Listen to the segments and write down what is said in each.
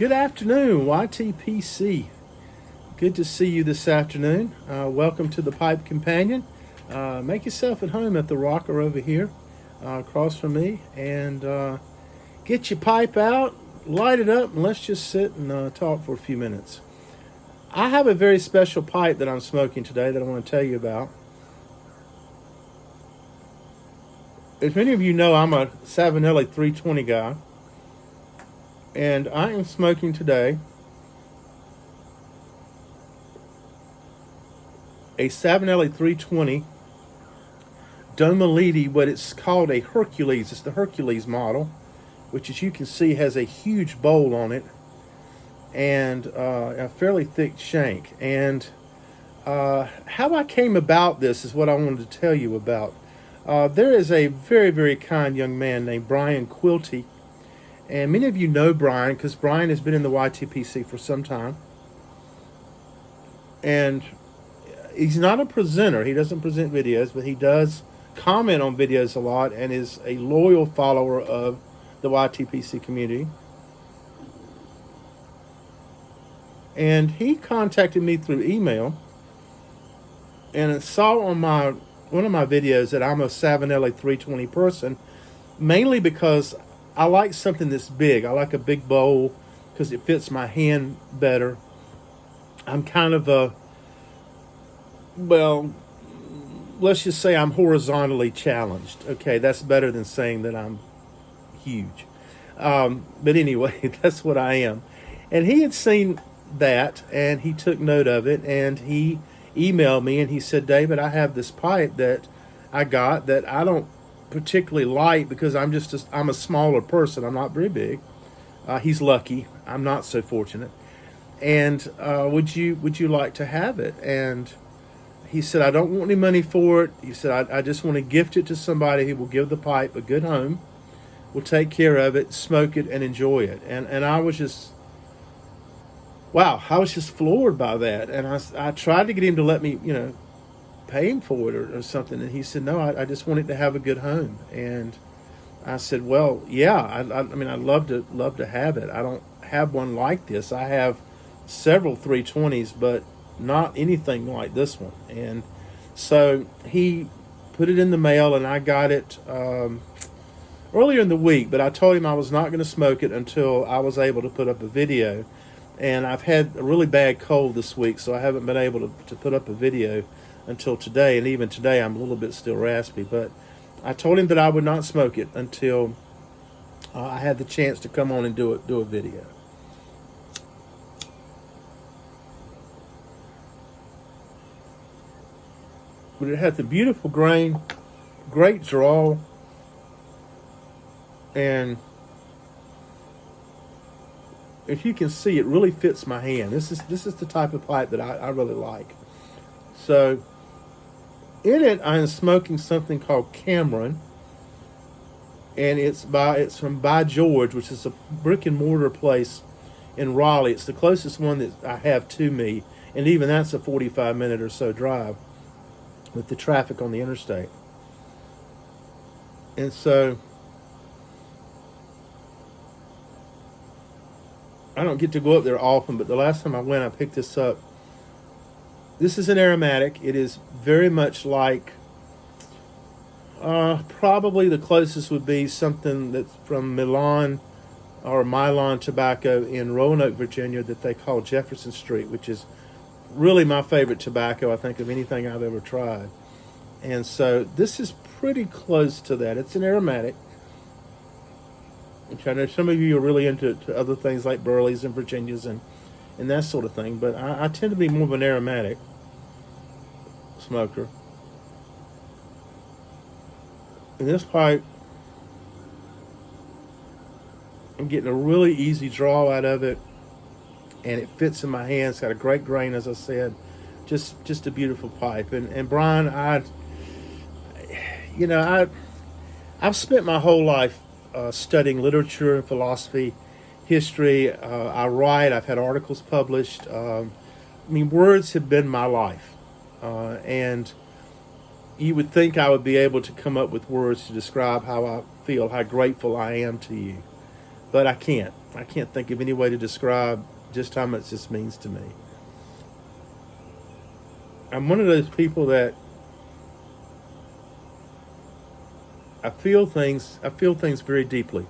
Good afternoon, YTPC. Good to see you this afternoon. Welcome to the Pipe Companion. Make yourself at home at the rocker over here across from me, and get your pipe out, light it up, and let's just sit and talk for a few minutes. I have a very special pipe that I'm smoking today that I want to tell you about. As many of you know, I'm a Savinelli 320 guy, and I am smoking today a Savinelli 320 Domaliti, what it's called a Hercules. It's the Hercules model, which as you can see has a huge bowl on it and a fairly thick shank. And how I came about this is what I wanted to tell you about. There is a very, very kind young man named Brian Quilty. And many of you know Brian because Brian has been in the YTPC for some time. And he's not a presenter. He doesn't present videos, but he does comment on videos a lot and is a loyal follower of the YTPC community. And he contacted me through email and saw on one of my videos that I'm a Savinelli 320 person, mainly because I like something that's big. I like a big bowl because it fits my hand better. I'm kind of let's just say I'm horizontally challenged. Okay, that's better than saying that I'm huge. But anyway, that's what I am. And he had seen that, and he took note of it, and he emailed me, and he said, David, I have this pipe that I got that I don't particularly like because I'm a smaller person. I'm not very big. He's lucky. I'm not so fortunate. And would you like to have it? And he said, I don't want any money for it. He said, I just want to gift it to somebody who will give the pipe a good home, will take care of it, smoke it, and enjoy it. And I was just, wow, I was just floored by that. And I tried to get him to let me, pay him for it or something. And he said, no, I just want it to have a good home. And I said, well, yeah, I mean, I'd love to have it. I don't have one like this. I have several 320s, but not anything like this one. And so he put it in the mail, and I got it earlier in the week, but I told him I was not going to smoke it until I was able to put up a video. And I've had a really bad cold this week, so I haven't been able to put up a video until today. And even today I'm a little bit still raspy, but I told him that I would not smoke it until I had the chance to come on and do a video. But it had the beautiful grain, great draw, and if you can see, it really fits my hand. This is the type of pipe that I really like. So in it, I am smoking something called Cameron, and it's from By George, which is a brick and mortar place in Raleigh. It's the closest one that I have to me, and even that's a 45-minute or so drive with the traffic on the interstate. And so I don't get to go up there often, but the last time I went, I picked this up. This is an aromatic. It is very much like, probably the closest would be something that's from Milan or Milan tobacco in Roanoke, Virginia, that they call Jefferson Street, which is really my favorite tobacco, I think, of anything I've ever tried. And so this is pretty close to that. It's an aromatic, which I know some of you are really into other things like Burleys and Virginias and that sort of thing, but I tend to be more of an aromatic smoker. And this pipe, I'm getting a really easy draw out of it, and it fits in my hand. It's got a great grain, as I said. Just a beautiful pipe. And Brian, I've spent my whole life studying literature and philosophy, history. I write. I've had articles published. Words have been my life. And you would think I would be able to come up with words to describe how I feel, how grateful I am to you. but I can't. I can't think of any way to describe just how much this means to me. I'm one of those people that I feel things. I feel things very deeply,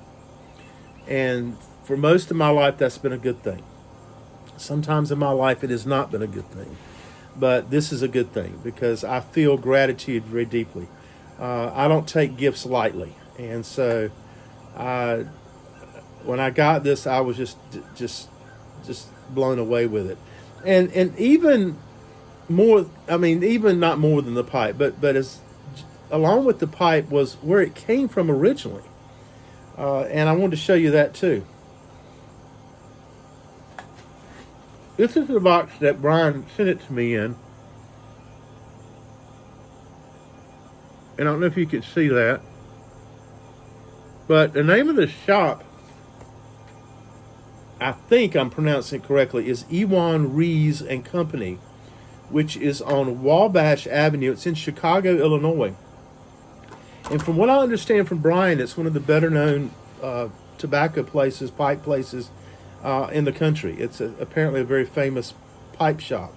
and for most of my life, that's been a good thing. Sometimes in my life, it has not been a good thing, but this is a good thing because I feel gratitude very deeply. I don't take gifts lightly, and so I, when I got this, I was just blown away with it, and even more. I mean, even not more than the pipe, but as along with the pipe was where it came from originally, and I wanted to show you that too. This is the box that Brian sent it to me in, and I don't know if you can see that, but the name of the shop, I think I'm pronouncing it correctly, is Ewan Rees and Company, which is on Wabash Avenue. It's in Chicago, Illinois. And from what I understand from Brian, it's one of the better known tobacco places, pipe places in the country. It's apparently a very famous pipe shop.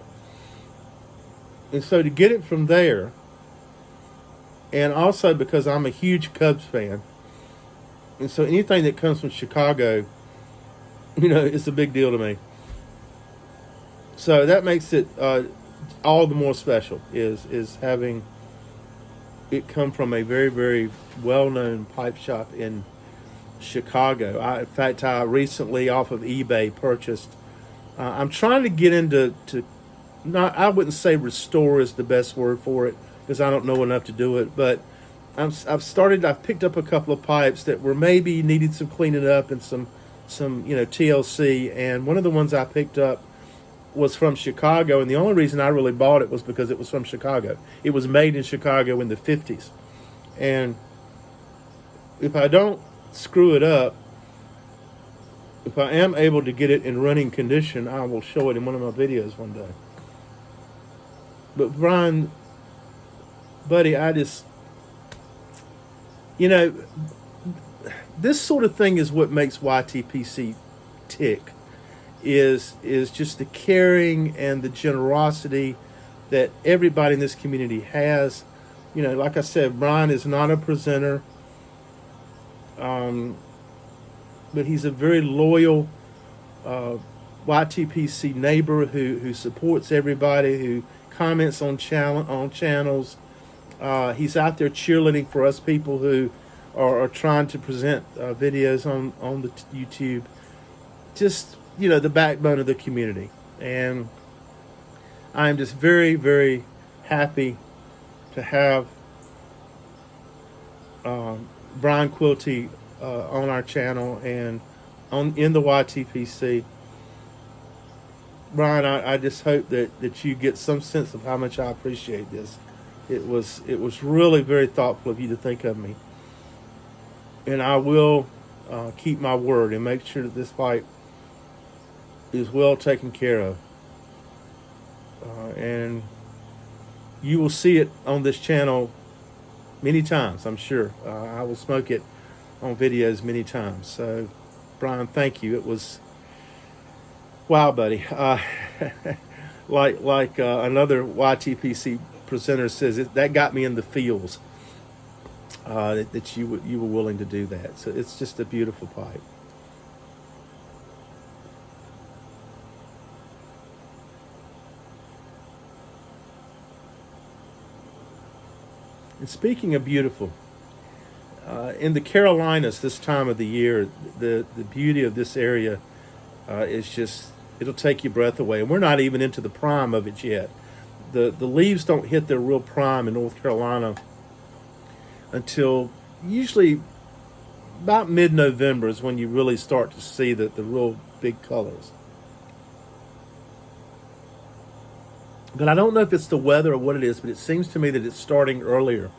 And so to get it from there, and also because I'm a huge Cubs fan, and so anything that comes from Chicago, it's a big deal to me. So that makes it all the more special, is having it come from a very, very well-known pipe shop in Chicago. In fact, I recently off of eBay purchased. I'm trying to get into not. I wouldn't say restore is the best word for it because I don't know enough to do it. But I've picked up a couple of pipes that were maybe needed some cleaning up and some TLC. And one of the ones I picked up was from Chicago, and the only reason I really bought it was because it was from Chicago. It was made in Chicago in the 50s. And if I don't screw it up, if I am able to get it in running condition, I will show it in one of my videos one day. But Brian, buddy, I just, this sort of thing is what makes YTPC tick. Is just the caring and the generosity that everybody in this community has. Like I said, Brian is not a presenter, but he's a very loyal YTPC neighbor who supports everybody, who comments on channels. He's out there cheerleading for us people who are trying to present videos on the YouTube. Just the backbone of the community. And I'm just very, very happy to have Brian Quilty on our channel and in the YTPC. Brian, I just hope that you get some sense of how much I appreciate this. It was really very thoughtful of you to think of me. And I will keep my word and make sure that this pipe is well taken care of, and you will see it on this channel many times, I'm sure. I will smoke it on videos many times. So Brian, thank you. It was wow, buddy. Like another YTPC presenter says, that got me in the feels, that you were willing to do that. So it's just a beautiful pipe. And speaking of beautiful, in the Carolinas this time of the year, the beauty of this area is just, it'll take your breath away. And we're not even into the prime of it yet. The leaves don't hit their real prime in North Carolina until usually about mid-November is when you really start to see the real big colors. But I don't know if it's the weather or what it is, but it seems to me that it's starting earlier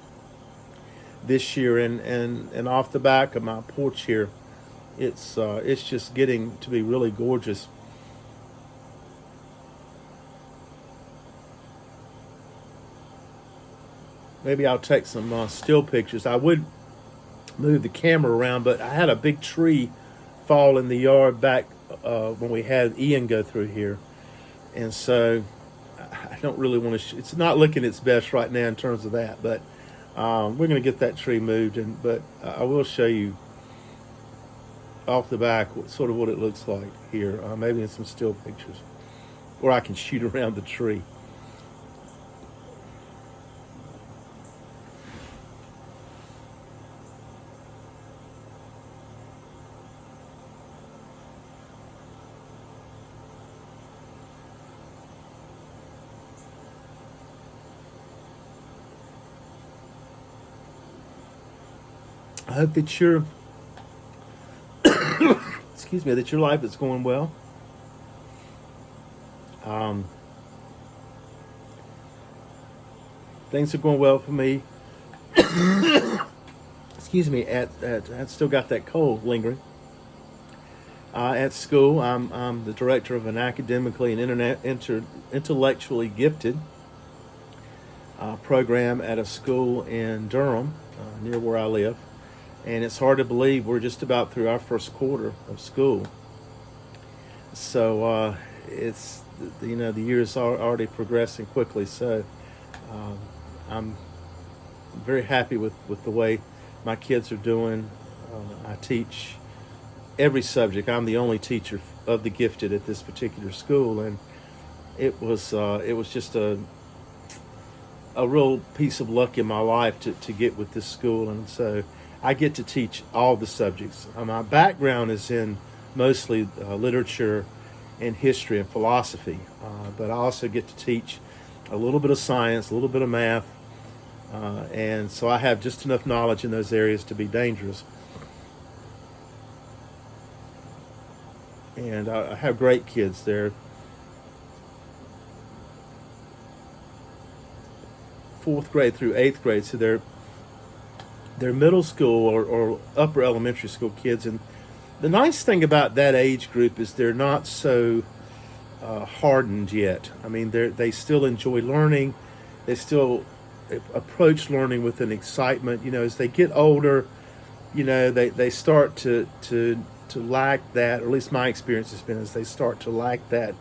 this year. And off the back of my porch here, it's just getting to be really gorgeous. Maybe I'll take some still pictures. I would move the camera around, but I had a big tree fall in the yard back when we had Ian go through here, and so I don't really want to. It's not looking its best right now in terms of that, but we're going to get that tree moved. But I will show you off the back sort of what it looks like here, maybe in some still pictures, or I can shoot around the tree. I hope that your excuse me, that your life is going well. Things are going well for me. Excuse me. I still got that cold lingering. At school, I'm the director of an academically and intellectually gifted program at a school in Durham, near where I live. And it's hard to believe we're just about through our first quarter of school. So it's, the year is already progressing quickly. So I'm very happy with the way my kids are doing. I teach every subject. I'm the only teacher of the gifted at this particular school, and it was just a real piece of luck in my life to get with this school, and so I get to teach all the subjects. My background is in mostly literature and history and philosophy, but I also get to teach a little bit of science, a little bit of math, and so I have just enough knowledge in those areas to be dangerous. And I have great kids there. Fourth grade through eighth grade, so they're middle school or upper elementary school kids. And the nice thing about that age group is they're not so hardened yet. I mean, they still enjoy learning. They still approach learning with an excitement. As they get older, they start to lack that, or at least my experience has been, as they start to lack that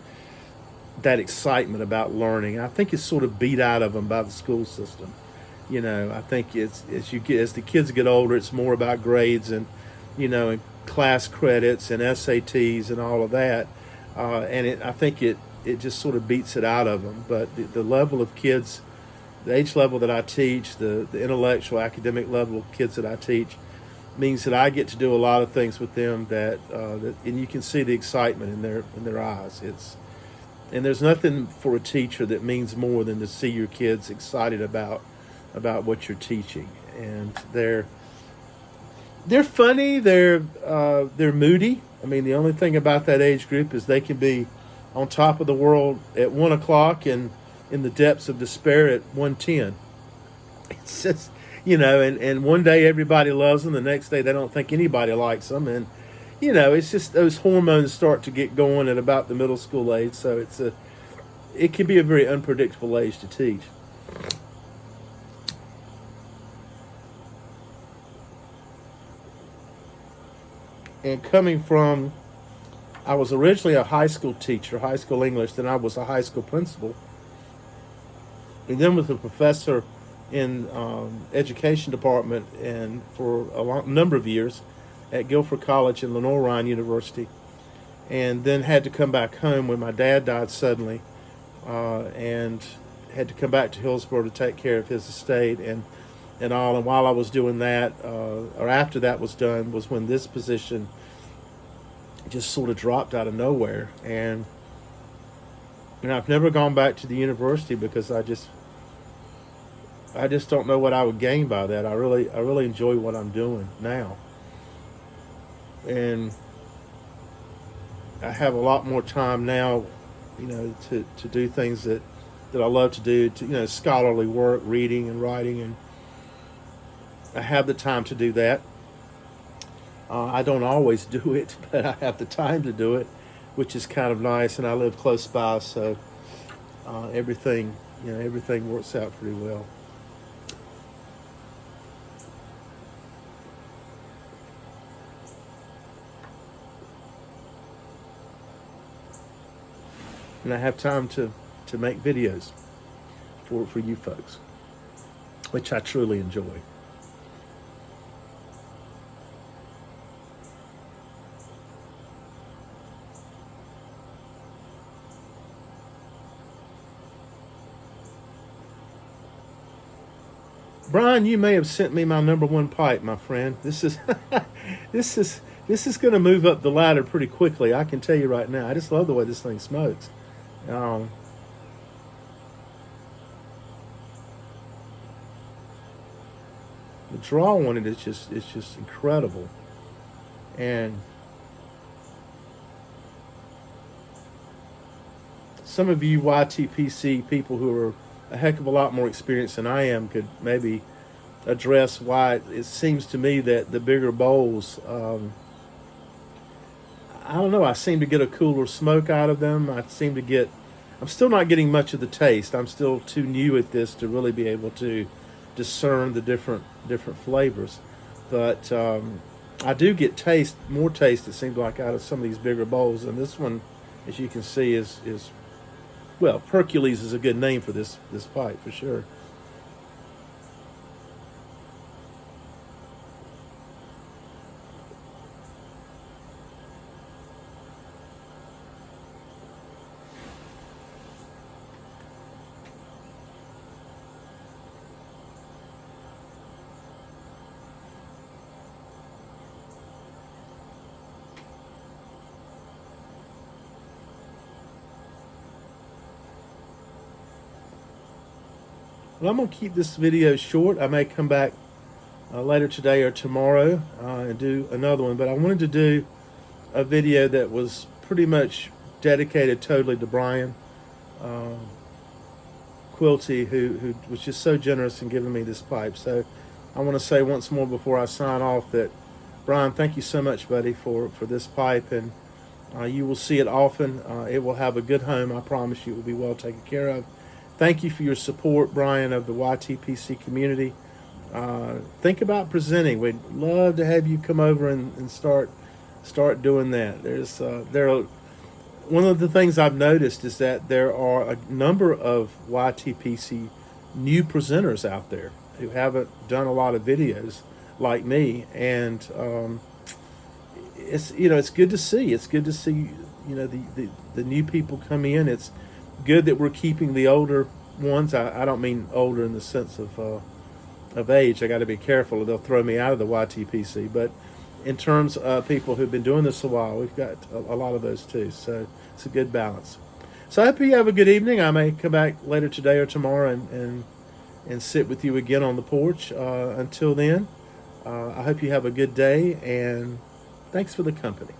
excitement about learning. I think it's sort of beat out of them by the school system. I think it's as the kids get older, it's more about grades and and class credits and SATs and all of that, and I think it just sort of beats it out of them. But the level of kids, the age level that I teach, the intellectual academic level of kids that I teach, means that I get to do a lot of things with them that and you can see the excitement in their eyes. And there's nothing for a teacher that means more than to see your kids excited about what you're teaching. And they're funny, they're moody. I mean, the only thing about that age group is they can be on top of the world at 1:00 and in the depths of despair at 1:10. It's just, and one day everybody loves them, the next day they don't think anybody likes them, and it's just those hormones start to get going at about the middle school age. So it can be a very unpredictable age to teach. And coming from, I was originally a high school teacher, high school English, then I was a high school principal, and then was a professor in education department and for a number of years at Guilford College and Lenore Ryan University, and then had to come back home when my dad died suddenly, and had to come back to Hillsborough to take care of his estate and all. And while I was doing that, or after that was done, was when this position just sort of dropped out of nowhere. And I've never gone back to the university because I just don't know what I would gain by that. I really enjoy what I'm doing now, and I have a lot more time now, to do things that I love to do, scholarly work, reading and writing, and I have the time to do that. I don't always do it, but I have the time to do it, which is kind of nice, and I live close by, so everything works out pretty well. and I have time to make videos for you folks, which I truly enjoy. Brian, you may have sent me my number one pipe, my friend. This is this is this is going to move up the ladder pretty quickly. I can tell you right now. I just love the way this thing smokes. Um, the draw on it is just incredible, and some of you YTPC people who are a heck of a lot more experienced than I am could maybe address why it seems to me that the bigger bowls, I don't know, I seem to get a cooler smoke out of them. I'm still not getting much of the taste. I'm still too new at this to really be able to discern the different flavors. But I do get more taste, it seems like, out of some of these bigger bowls. And this one, as you can see, is well, Hercules is a good name for this pipe for sure. Well, I'm going to keep this video short. I may come back later today or tomorrow and do another one, but I wanted to do a video that was pretty much dedicated totally to Brian Quilty, who was just so generous in giving me this pipe. So I want to say once more before I sign off that, Brian, thank you so much, buddy, for this pipe, and you will see it often. It will have a good home. I promise you it will be well taken care of. Thank you for your support, Brian, of the YTPC community. Think about presenting. We'd love to have you come over and start doing that. One of the things I've noticed is that there are a number of YTPC new presenters out there who haven't done a lot of videos like me, and it's good to see. It's good to see the new people come in. It's good that we're keeping the older ones. I don't mean older in the sense of age. I got to be careful, or they'll throw me out of the YTPC. But in terms of people who've been doing this a while, we've got a lot of those too. So it's a good balance. So I hope you have a good evening. I may come back later today or tomorrow and sit with you again on the porch. Until then, I hope you have a good day, and thanks for the company.